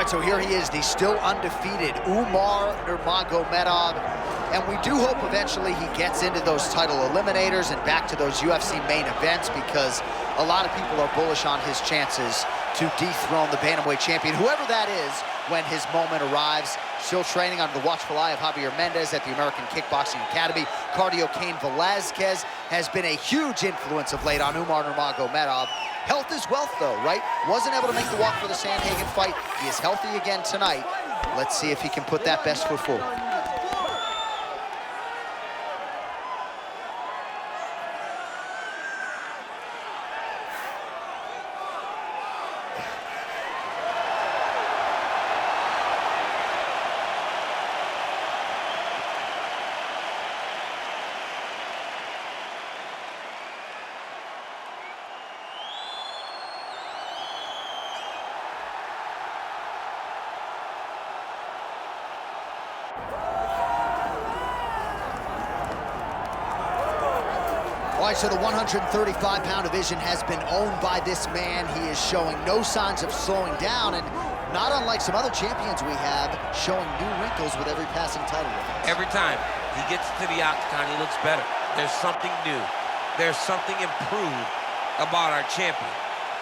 right, so here he is, the still undefeated Umar Nurmagomedov. And we do hope eventually he gets into those title eliminators and back to those UFC main events, because a lot of people are bullish on his chances to dethrone the bantamweight champion, whoever that is, when his moment arrives. Still training under the watchful eye of Javier Mendez at the American Kickboxing Academy. Cardio Cain Velasquez has been a huge influence of late on Umar Nurmagomedov. Health is wealth, though, right? Wasn't able to make the walk for the Sandhagen fight. He is healthy again tonight. Let's see if he can put that best foot forward. All right, so the 135-pound division has been owned by this man. He is showing no signs of slowing down, and not unlike some other champions we have, showing new wrinkles with every passing title defense. Every time he gets to the octagon, he looks better. There's something new. There's something improved about our champion.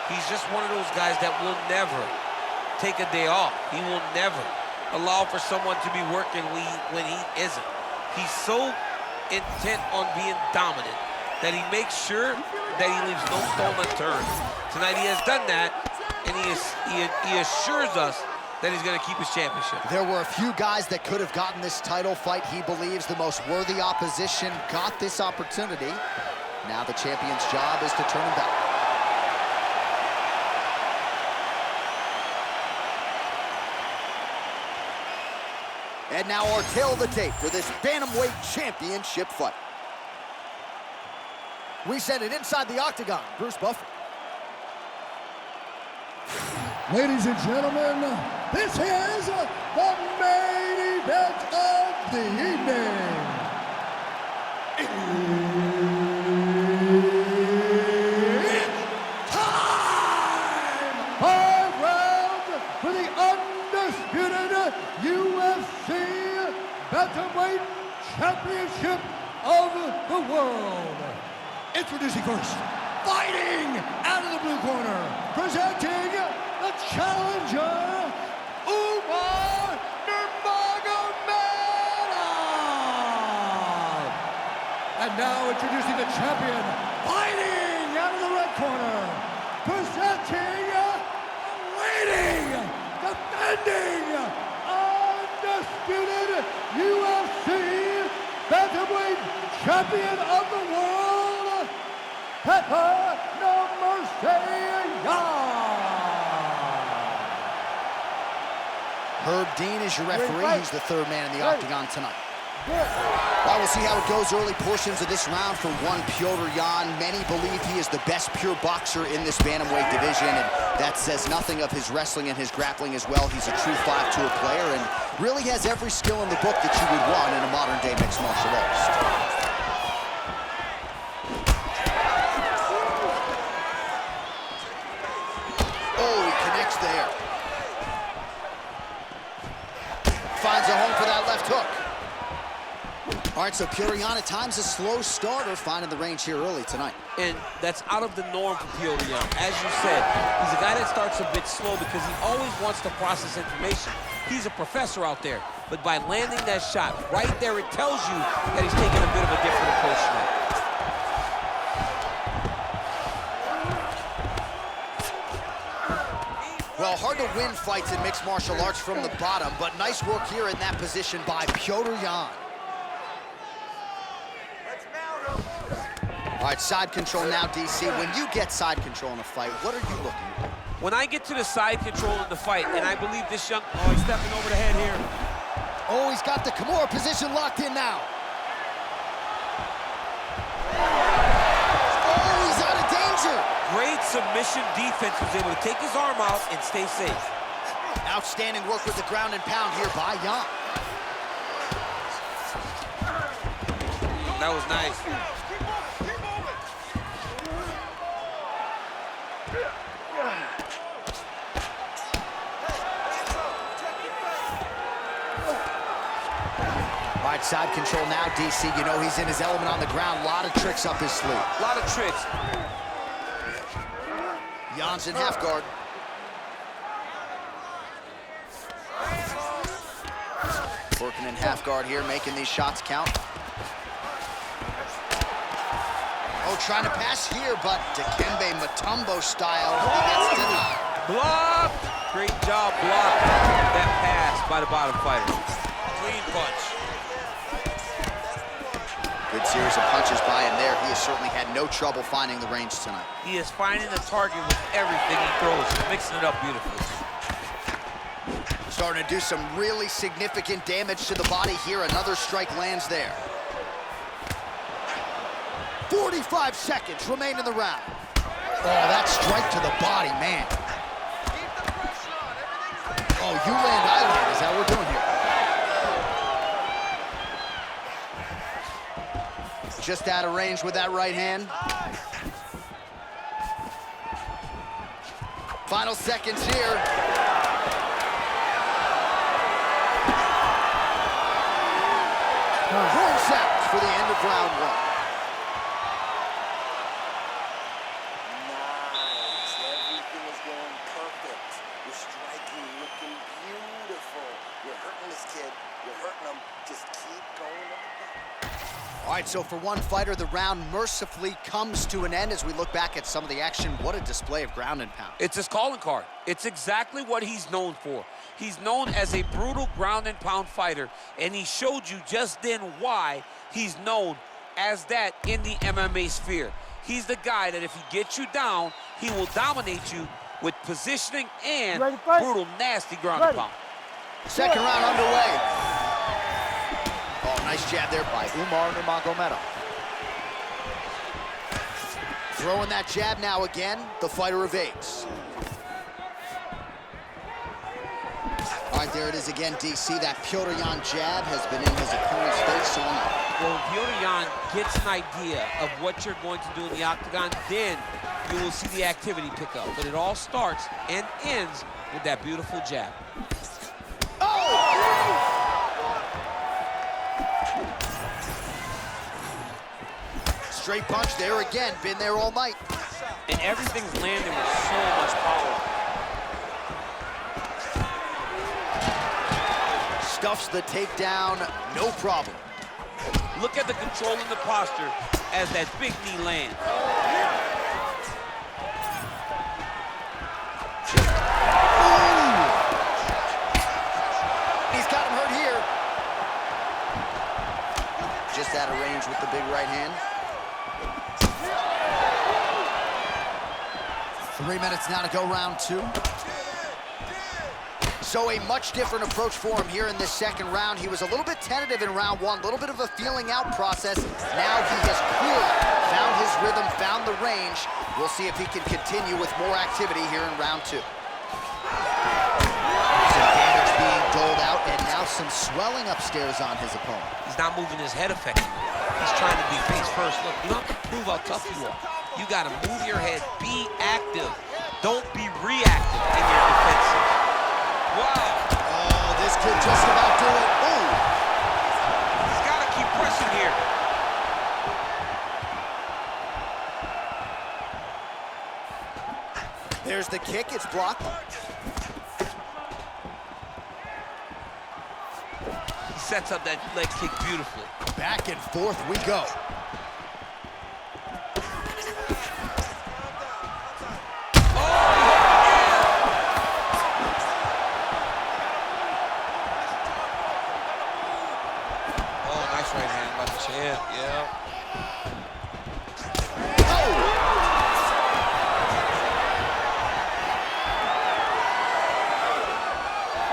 He's just one of those guys that will never take a day off. He will never allow for someone to be working when he isn't. He's so intent on being dominant that he makes sure that he leaves no stone unturned. Tonight he has done that, and he assures us that he's going to keep his championship. There were a few guys that could have gotten this title fight. He believes the most worthy opposition got this opportunity. Now the champion's job is to turn him back. And now our tail of the tape for this bantamweight championship fight. We send it inside the octagon. Bruce Buffer. Ladies and gentlemen, this is the main event of the evening. It's time! 5 rounds for the undisputed UFC Bantamweight Championship of the world. Introducing first, fighting out of the blue corner, presenting the challenger, Umar Nurmagomedov. And now introducing the champion, fighting out of the red corner, presenting, leading, defending, undisputed UFC Bantamweight Champion of the world, Petr Herb Dean is your referee. He's the third man in the octagon tonight. Well, we'll see how it goes. Early portions of this round for one Petr Yan. Many believe he is the best pure boxer in this bantamweight division, and that says nothing of his wrestling and his grappling as well. He's a true 5-tool player and really has every skill in the book that you would want in a modern-day mixed martial artist. There. Finds a home for that left hook. All right, so Petr Yan at times a slow starter, finding the range here early tonight. And that's out of the norm for Petr Yan. As you said, he's a guy that starts a bit slow because he always wants to process information. He's a professor out there, but by landing that shot right there, it tells you that he's taking a bit of a different approach tonight. Well, hard to win fights in mixed martial arts from the bottom, but nice work here in that position by Petr Yan. All right, side control now, DC. When you get side control in a fight, what are you looking for? When I get to the side control in the fight, and I believe this young... Oh, he's stepping over the head here. Oh, he's got the Kimura position locked in now. Oh, he's out of danger. Great submission defense, was able to take his arm out and stay safe. Outstanding work with the ground and pound here by Yan. That was nice. All right, side control now, DC. You know he's in his element on the ground. A lot of tricks up his sleeve. A lot of tricks. Jan's in half guard. Working in half guard here, making these shots count. Oh, trying to pass here, but Dikembe Mutombo style, he gets denied. Blocked. Great job blocking that pass by the bottom fighter. Clean punch. Good series of punches by him there. He has certainly had no trouble finding the range tonight. He is finding the target with everything he throws. He's mixing it up beautifully. Starting to do some really significant damage to the body here. Another strike lands there. 45 seconds remain in the round. Oh, that strike to the body, man. Oh, you land, I land. Is that what we're doing here? Just out of range with that right hand. Final seconds here. 4 seconds for the end of round 1. Nice. Everything is going perfect. You're striking, looking beautiful. You're hurting this kid. You're hurting him. Just keep going up. All right, so for one fighter, the round mercifully comes to an end as we look back at some of the action. What a display of ground and pound. It's his calling card. It's exactly what he's known for. He's known as a brutal ground and pound fighter, and he showed you just then why he's known as that in the MMA sphere. He's the guy that if he gets you down, he will dominate you with positioning and brutal, nasty ground and pound. Second round underway. Oh, nice jab there by Umar Nurmagomedov. Throwing that jab now again, the fighter evades. All right, there it is again, DC. That Petr jab has been in his opponent's face all night. Well, Petr gets an idea of what you're going to do in the octagon, then you will see the activity pick up. But it all starts and ends with that beautiful jab. Oh! Straight punch there again, been there all night. And everything's landing with so much power. Stuffs the takedown, no problem. Look at the control in the posture as that big knee lands. Ooh. He's got him hurt here. Just out of range with the big right hand. 3 minutes now to go, round 2. So a much different approach for him here in this second round. He was a little bit tentative in round 1, a little bit of a feeling out process. Now he has clearly found his rhythm, found the range. We'll see if he can continue with more activity here in round 2. Some damage being doled out, and now some swelling upstairs on his opponent. He's not moving his head effectively. He's trying to be face first. Look, you don't have to prove how tough you are. You got to move your head, be active. Don't be reactive in your defense. Wow. Oh, this could just about do it. Ooh. He's got to keep pushing here. There's the kick, it's blocked. He sets up that leg kick beautifully. Back and forth we go.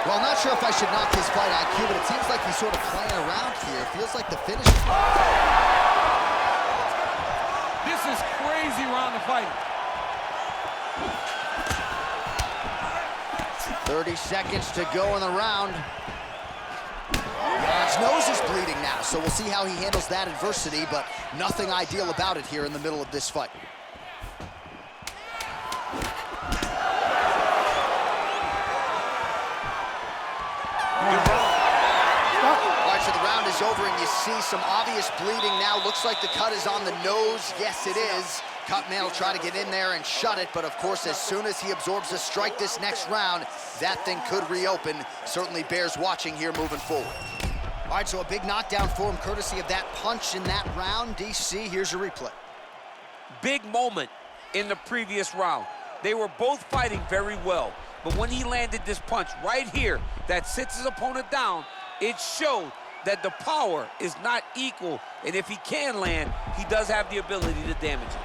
Well, I'm not sure if I should knock his fight IQ, but it seems like he's sort of playing around here. It feels like the finish. This is crazy round of fighting. 30 seconds to go in the round. His nose is bleeding now, so we'll see how he handles that adversity, but nothing ideal about it here in the middle of this fight. All right, so the is over, and you see some obvious bleeding now. Looks like the cut is on the nose. Yes, it is. Cutman will try to get in there and shut it, but of course, as soon as he absorbs a strike this next round, that thing could reopen. Certainly bears watching here moving forward. All right, so a big knockdown for him, courtesy of that punch in that round. DC, here's your replay. Big moment in the previous round. They were both fighting very well, but when he landed this punch right here that sits his opponent down, it showed that the power is not equal, and if he can land, he does have the ability to damage it.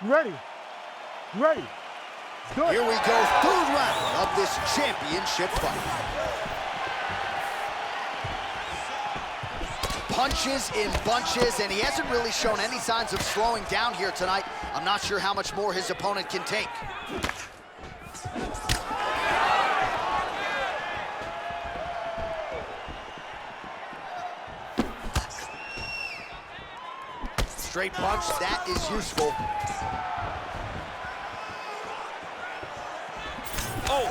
You ready? You ready? Good. Here we go, third round of this championship fight. Punches in bunches, and he hasn't really shown any signs of slowing down here tonight. I'm not sure how much more his opponent can take. Straight punch, that is useful. Oh!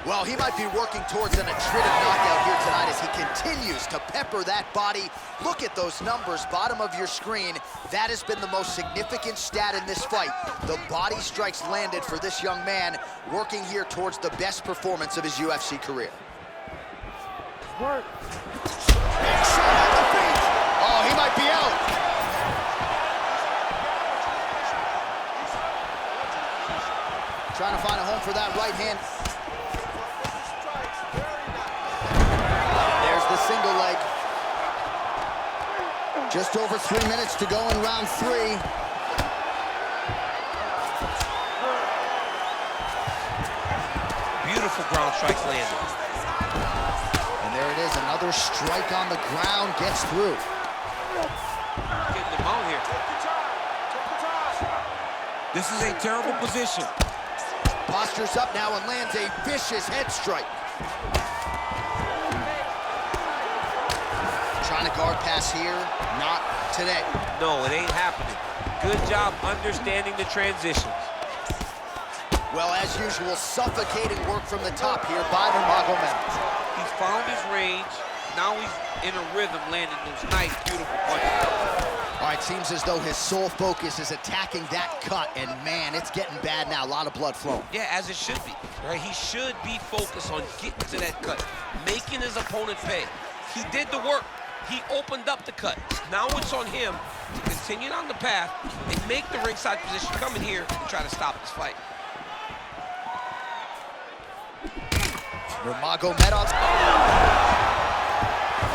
Well, he might be working towards an attritive knockout here tonight as he continues to pepper that body. Look at those numbers, bottom of your screen. That has been the most significant stat in this fight. The body strikes landed for this young man, working here towards the best performance of his UFC career. Work. Big shot on the feet. Oh, he might be out. Trying to find a home for that right hand. There's the single leg. Just over 3 minutes to go in round 3. Beautiful ground strikes landed. And there it is, another strike on the ground, gets through. Getting them out here. This is a terrible position. Postures up now and lands a vicious head strike. Trying to guard pass here, not today. No, it ain't happening. Good job understanding the transitions. Well, as usual, suffocating work from the top here by Nurmagomedov. He's found his range. Now he's in a rhythm, landing those nice, beautiful punches. All right, seems as though his sole focus is attacking that cut, and man, it's getting bad now. A lot of blood flowing. Yeah, as it should be, right? He should be focused on getting to that cut, making his opponent pay. He did the work. He opened up the cut. Now it's on him to continue down the path and make the ringside position, come in here and try to stop this fight. Nurmagomedov.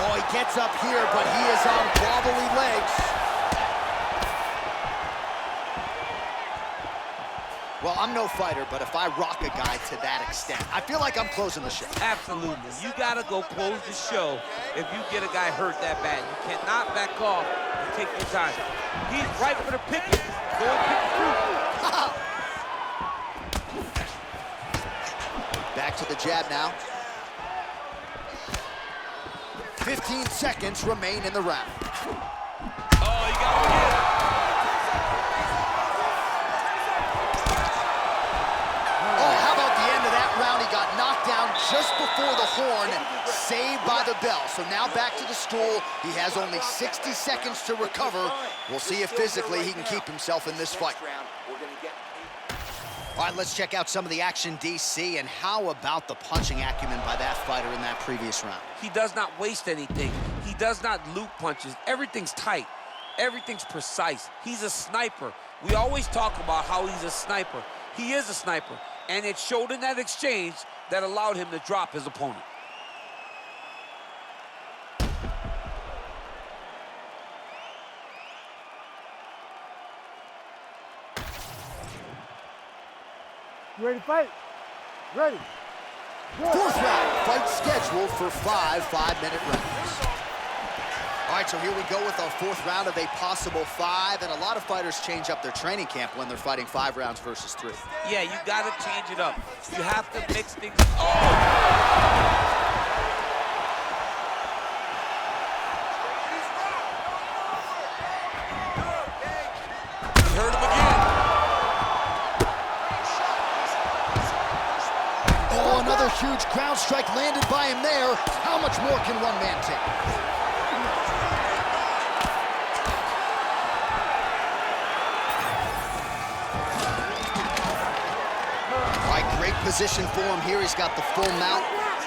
Oh, he gets up here, but he is on wobbly legs. Well, I'm no fighter, but if I rock a guy to that extent, I feel like I'm closing the show. Absolutely. You gotta go close the show if you get a guy hurt that bad. You cannot back off and take your time. He's right for the picking. Go and pick the fruit. Back to the jab now. 15 seconds remain in the round. Oh, you gotta get it. Just before the horn, saved by the bell. So now back to the stool. He has only 60 seconds to recover. We'll see if physically he can keep himself in this fight. All right, let's check out some of the action, DC, and how about the punching acumen by that fighter in that previous round? He does not waste anything. He does not loop punches. Everything's tight. Everything's precise. He's a sniper. We always talk about how he's a sniper. He is a sniper, and it showed in that exchange that allowed him to drop his opponent. You ready to fight? Ready. Fourth round, fight scheduled for 5 5-minute rounds. All right, so here we go with our fourth round of a possible 5, and a lot of fighters change up their training camp when they're fighting 5 rounds versus 3. Yeah, you gotta change it up. You have to mix things. Oh! He hurt him again. huge ground strike landed by him there. How much more can one man take? All right, great position for him here. He's got the full mount.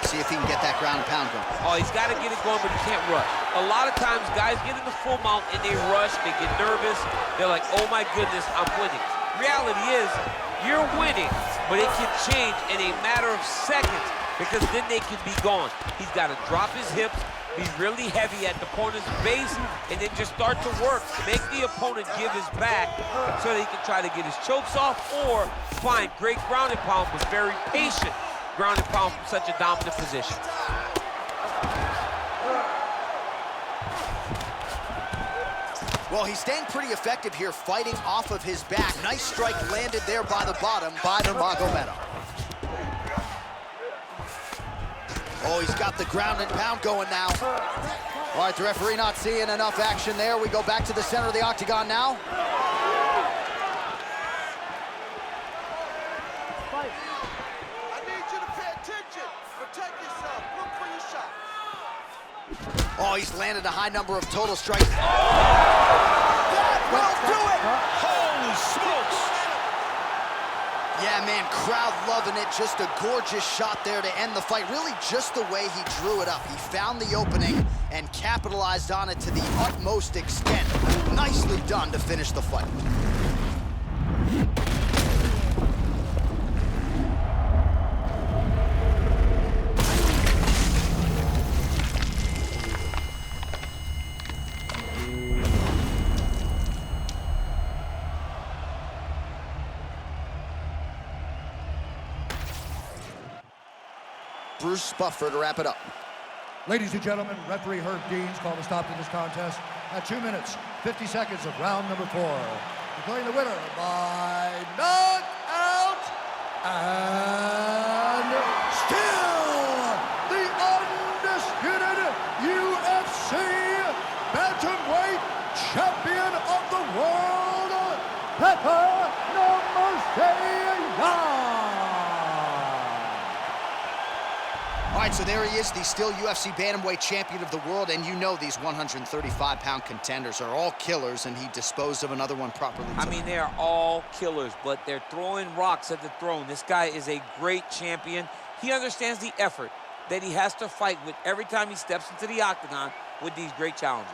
See if he can get that ground and pound going. Oh, he's got to get it going, but he can't rush. A lot of times, guys get in the full mount and they rush, they get nervous. They're like, oh my goodness, I'm winning. Reality is, you're winning, but it can change in a matter of seconds because then they can be gone. He's got to drop his hips, be really heavy at the opponent's base, and then just start to work. Make the opponent give his back so that he can try to get his chokes off or find great ground and pound, but very patient ground and pound from such a dominant position. Well, he's staying pretty effective here, fighting off of his back. Nice strike landed there by the bottom by Nurmagomedov. Oh, he's got the ground and pound going now. All right, the referee not seeing enough action there. We go back to the center of the octagon now. Oh, he's landed a high number of total strikes. Oh! That will do it! Holy smokes! Yeah, man, crowd loving it. Just a gorgeous shot there to end the fight. Really just the way he drew it up. He found the opening and capitalized on it to the utmost extent. Nicely done to finish the fight. Bruce Buffer to wrap it up. Ladies and gentlemen, referee Herb Deans called a stop to this contest at 2 minutes, 50 seconds of round number 4. Declaring the winner by knockout and still the undisputed UFC bantamweight champion of the world, Petr. All right, so there he is, the still UFC bantamweight champion of the world, and you know these 135-pound contenders are all killers, and he disposed of another one properly tonight. I mean, they are all killers, but they're throwing rocks at the throne. This guy is a great champion. He understands the effort that he has to fight with every time he steps into the octagon with these great challengers.